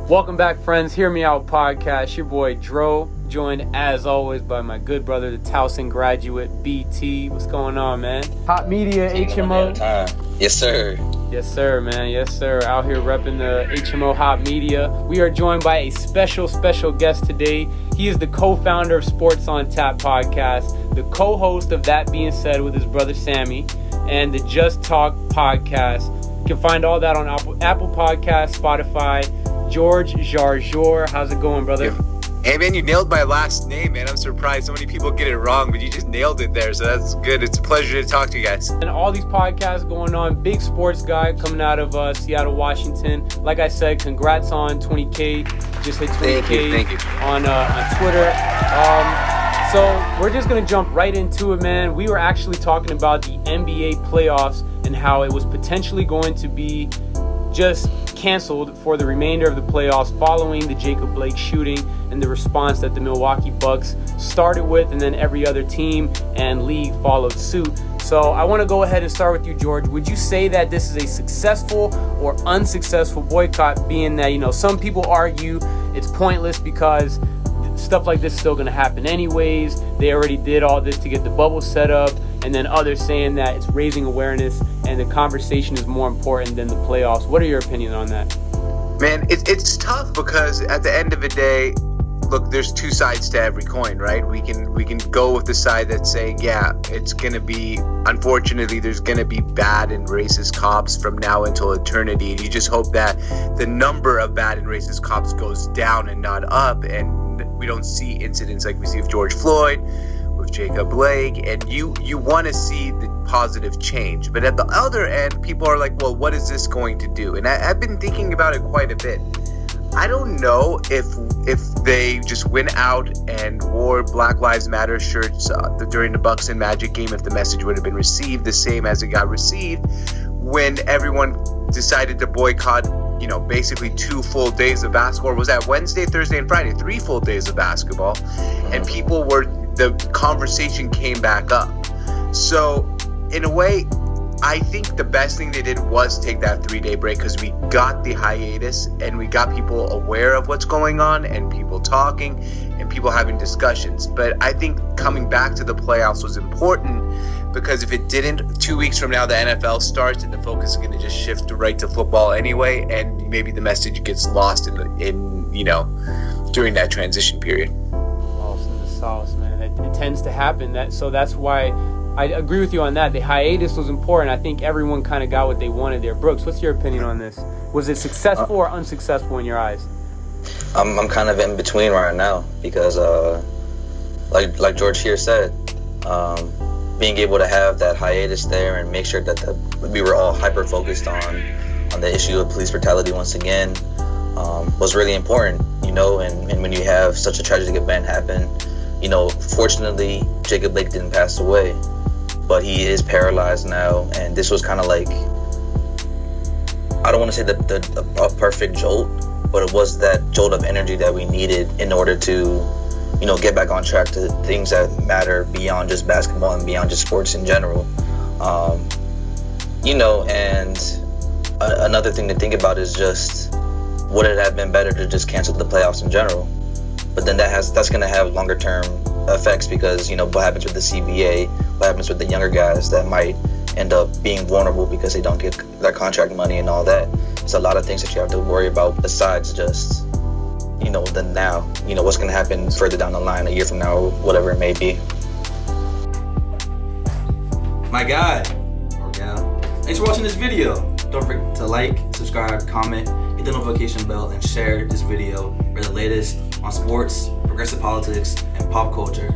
Welcome back, friends. Hear Me Out podcast. Your boy Dro, joined as always by my good brother, the Towson graduate, BT. What's going on, man? Hot Media, HMO. Yes, sir. Yes, sir, man. Yes, sir. Out here repping the HMO Hot Media. We are joined by a special guest today. He is the co-founder of Sports on Tap podcast, the co-host of That Being Said with his brother Sammy, and the Just Talk podcast. You can find all that on Apple Podcasts, Spotify. Jarjour. How's it going, brother? Hey, man, you nailed my last name, man. I'm surprised so many people get it wrong, but you just nailed it there, so that's good. It's a pleasure to talk to you guys. And all these podcasts going on. Big sports guy coming out of Seattle, Washington. Like I said, congrats on 20K. Just hit 20K Thank you. On Twitter. So we're just going to jump right into it, man. We were actually talking about the NBA playoffs and how it was potentially going to be just canceled for the remainder of the playoffs following the Jacob Blake shooting and the response that the Milwaukee Bucks started with, and then every other team and league followed suit. So I want to go ahead and start with you, George. Would you say that this is a successful or unsuccessful boycott, being that, you know, some people argue it's pointless because stuff like this is still going to happen anyways. They already did all this to get the bubble set up, and then others saying that it's raising awareness and the conversation is more important than the playoffs. What are your opinions on that? Man, it's tough because at the end of the day, look, there's two sides to every coin, right? We can go with the side that's saying, yeah, it's going to be, unfortunately, there's going to be bad and racist cops from now until eternity. And you just hope that the number of bad and racist cops goes down and not up, and we don't see incidents like we see with George Floyd, with Jacob Blake, and you want to see the positive change. But at the other end, people are like, well, what is this going to do? And I've been thinking about it quite a bit. I don't know if they just went out and wore Black Lives Matter shirts during the Bucks and Magic game, if the message would have been received the same as it got received when everyone decided to boycott, you know, basically 2 full days of basketball. Or was that Wednesday, Thursday, and Friday? 3 full days of basketball. And the conversation came back up. So in a way, I think the best thing they did was take that 3-day break, because we got the hiatus and we got people aware of what's going on and people talking and people having discussions. But I think coming back to the playoffs was important, because if it didn't, 2 weeks from now the NFL starts and the focus is going to just shift right to football anyway, and maybe the message gets lost in you know, during that transition period. Lost in the sauce, man. It tends to happen. That's why I agree with you on that. The hiatus was important. I think everyone kind of got what they wanted there. Brooks, what's your opinion on this? Was it successful or unsuccessful in your eyes? I'm kind of in between right now, because like George here said, being able to have that hiatus there and make sure that we were all hyper focused on the issue of police brutality once again was really important, you know. And when you have such a tragic event happen, you know, fortunately Jacob Blake didn't pass away, but he is paralyzed now, and this was kind of like, I don't want to say a perfect jolt, but it was that jolt of energy that we needed in order to, you know, get back on track to things that matter beyond just basketball and beyond just sports in general. You know, and another thing to think about is just, would it have been better to just cancel the playoffs in general? But then that's going to have longer term effects, because, you know, what happens with the CBA, what happens with the younger guys that might end up being vulnerable because they don't get their contract money and all that. It's a lot of things that you have to worry about besides just, you know, the now. You know, what's going to happen further down the line, a year from now, whatever it may be. My guy or gal, thanks for watching this video. Don't forget to like, subscribe, comment, hit the notification bell, and share this video for the latest on sports, progressive politics, and pop culture.